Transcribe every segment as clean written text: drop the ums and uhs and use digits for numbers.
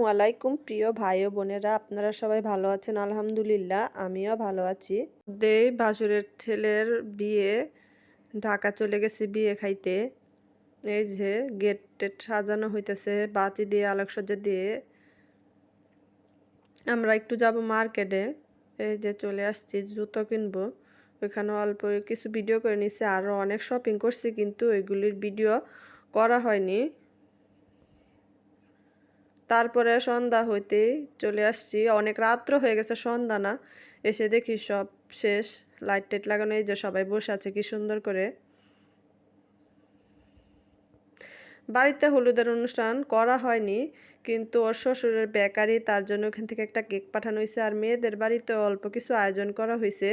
আসসালামু আলাইকুম প্রিয় ভাই ও বোনেরা, আপনারা সবাই ভালো আছেন? আলহামদুলিল্লাহ, আমিও ভালো আছি। ভাসুরের ছেলের বিয়ে, ঢাকা চলে গেছি বিয়ে খাইতে। এই যে গেট টেট সাজানো হইতেছে বাতি দিয়ে, আলোকসজ্জা দিয়ে। আমরা একটু যাব মার্কেটে। এই যে চলে আসছি, জুতো কিনবো। ওইখানে অল্প কিছু ভিডিও করে নিছি, আরও অনেক শপিং করছি, কিন্তু ওইগুলির ভিডিও করা হয়নি। তারপরে সন্ধ্যা হইতেই চলে আসছি, অনেক রাত্র হয়ে গেছে, সন্ধ্যা না। এসে দেখি সব শেষ, লাইট টাইট লাগানো। এই যে সবাই বসে আছে কি সুন্দর করে। বাড়িতে হলুদের অনুষ্ঠান করা হয়নি, কিন্তু ওর শ্বশুরের বেকারি, তার জন্য ওখান থেকে একটা কেক পাঠানো হয়েছে। আর মেয়েদের বাড়িতে অল্প কিছু আয়োজন করা হয়েছে।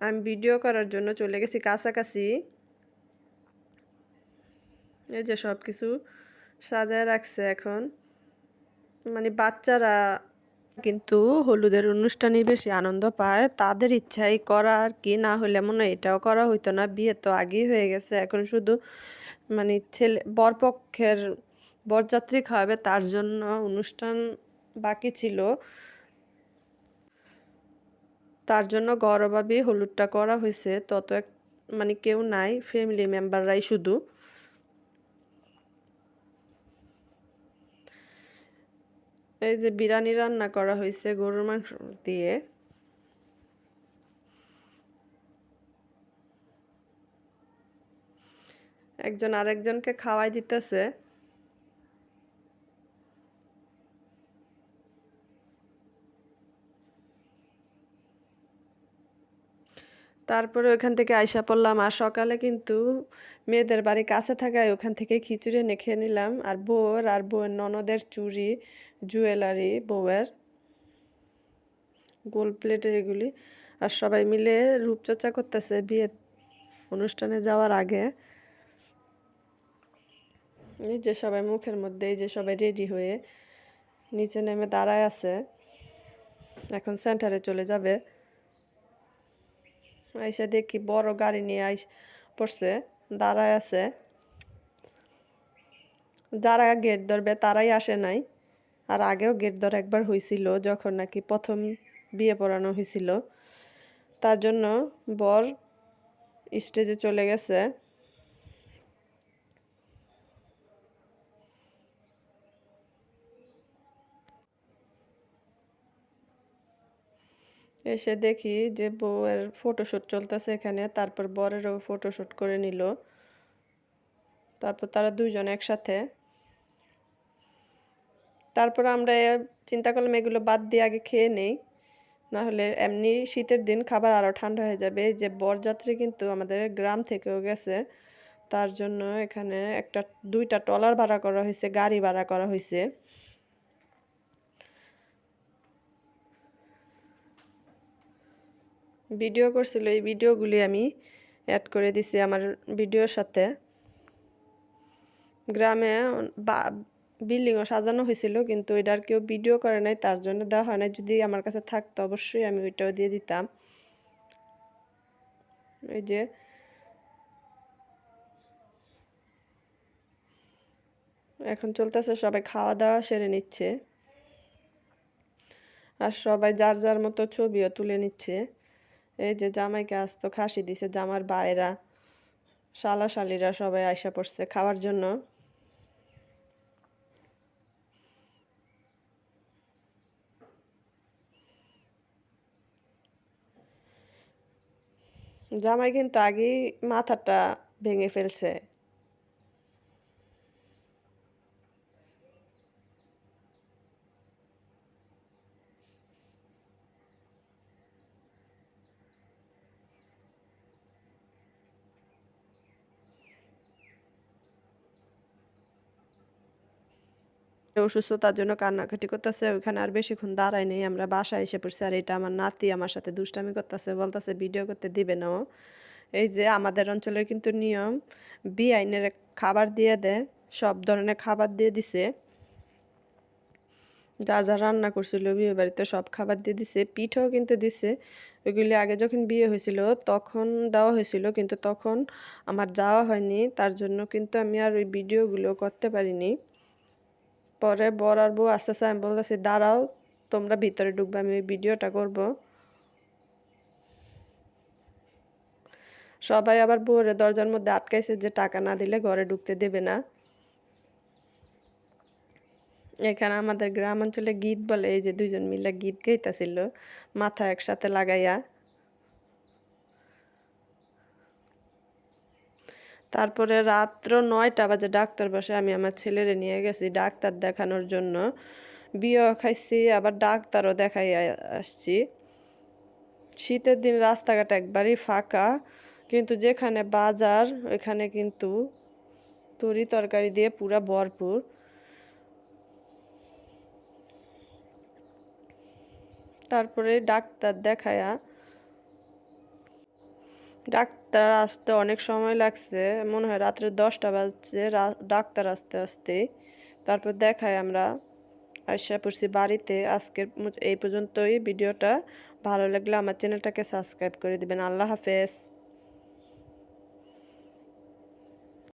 আমি ভিডিও করার জন্য চলে গেছি কাছাকাছি। এই যে সব কিছু সাজায় রাখছে এখন, মানে বাচ্চারা কিন্তু হলুদের অনুষ্ঠানেই বেশি আনন্দ পায়। তাদের ইচ্ছাই করা, আর কি না হলে মনে হয় এটাও করা হইতো না। বিয়ে তো আগেই হয়ে গেছে, এখন শুধু মানে ছেলে বরপক্ষের বরযাত্রী খাওয়াবে, তার জন্য অনুষ্ঠান বাকি ছিল। তার জন্য ঘরোয়াভাবেই হলুদটা করা হয়েছে। তত এক মানে কেউ নাই, ফ্যামিলি মেম্বাররাই শুধু। এই যে বিরিয়ানি রান্না করা হয়েছে গরুর মাংস দিয়ে। একজন আরেকজনকে খাওয়াই দিতেছে। তারপরে ওখান থেকে আইসা পড়লাম। আর সকালে কিন্তু মেয়েদের বাড়ি কাছে থাকায় ওখান থেকে খিচুড়ি এনে খেয়ে নিলাম। আর বউয়ের ননদের চুড়ি, জুয়েলারি, বউয়ের গোল্ড প্লেটের এগুলি। আর সবাই মিলে রূপচর্চা করতেছে বিয়ে অনুষ্ঠানে যাওয়ার আগে। এই যে সবাই মুখের মধ্যে, এই যে সবাই রেডি হয়ে নিচে নেমে দাঁড়ায় আছে, এখন সেন্টারে চলে যাবে। আইসা দেখি বড় গাড়ি নিয়ে পড়ছে, দাঁড়ায় আছে। যারা গেট ধরবে তারাই আসে নাই। আর আগেও গেট ধর একবার হয়েছিল, যখন নাকি প্রথম বিয়ে পড়ানো হয়েছিল। তার জন্য বর স্টেজে চলে গেছে। এসে দেখি যে বউয়ের ফটোশ্যুট চলতেছে এখানে, তারপর বরেরও ফটোশ্যুট করে নিল। তারপর তারা দুইজন একসাথে। তারপর আমরা চিন্তা করলাম এগুলো বাদ দিয়ে আগে খেয়ে নেই, না হলে এমনি শীতের দিন খাবার আরও ঠান্ডা হয়ে যাবে। যে বরযাত্রী কিন্তু আমাদের গ্রাম থেকেও গেছে, তার জন্য এখানে দুইটা ট্রলার ভাড়া করা হয়েছে, গাড়ি ভাড়া করা হয়েছে। ভিডিও করছিল, এই ভিডিওগুলি আমি অ্যাড করে দিছি আমার ভিডিওর সাথে। গ্রামে বিল্ডিংও সাজানো হয়েছিল, কিন্তু এটার কেউ ভিডিও করে নাই, তার জন্য দেওয়া হয় না। যদি আমার কাছে থাকতো অবশ্যই আমি ওইটাও দিয়ে দিতাম। এই যে এখন চলতেছে, সবাই খাওয়া দাওয়া সেরে নিচ্ছে। আর সবাই যার যার মতো ছবিও তুলে নিচ্ছে। এই যে জামাইকে আস্ত খাসি দিছে, জামার ভাইরা, শালা শালিরা সবাই আইসা পড়ছে খাওয়ার জন্য। জামাই কিন্তু আগেই মাথাটা ভেঙে ফেলছে। অসুস্থতার জন্য কান্নাকাটি করতেছে, ওইখানে আর বেশিক্ষণ দাঁড়ায় নেই, আমরা বাসায় এসে পড়ছি। আর এটা আমার নাতি আমার সাথে দুষ্টামি করতেছে, বলতেছে ভিডিও করতে দিবে না ও। এই যে আমাদের অঞ্চলের কিন্তু নিয়ম, বিআইনের খাবার দিয়ে দেয়, সব ধরনের খাবার দিয়ে দিছে। যা যা রান্না করছিল বিয়ে বাড়িতে সব খাবার দিয়ে দিছে, পিঠাও কিন্তু দিছে। ওইগুলি আগে যখন বিয়ে হয়েছিল তখন দেওয়া হয়েছিল, কিন্তু তখন আমার যাওয়া হয়নি, তার জন্য কিন্তু আমি আর ওই ভিডিওগুলো করতে পারিনি। পরে বর আর বউ আসতেছে, আমি বলতেছি দাঁড়াও, তোমরা ভিতরে ঢুকবে, আমি ভিডিওটা করব। সবাই আবার বউরে দরজার মধ্যে আটকাইছে যে টাকা না দিলে ঘরে ঢুকতে দেবে না। এখানে আমাদের গ্রাম অঞ্চলে গীত বলে, এই যে দুইজন মিলে গীত গাইতেছিল মাথা একসাথে লাগাইয়া। তারপরে রাত্র 9টা বাজে ডাক্তার বসে, আমি আমার ছেলেরে নিয়ে গেছি ডাক্তার দেখানোর জন্য। বিয়েও খাইছি, আবার ডাক্তারও দেখাই আসছি। শীতের দিন রাস্তাঘাট একবারই ফাঁকা, কিন্তু যেখানে বাজার ওইখানে কিন্তু তরি তরকারি দিয়ে পুরা ভরপুর। তারপরে ডাক্তার দেখায়া, ডাক্তার আসতে অনেক সময় লাগছে, মনে হয় রাত্রে 10টা বাজছে ডাক্তার আসতে আসতে। তারপর দেখায় আমরা আইসা পড়ছি বাড়িতে। আজকের এই পর্যন্তই ভিডিওটা। ভালো লাগলে আমার চ্যানেলটাকে সাবস্ক্রাইব করে দিবেন। আল্লাহ হাফেজ।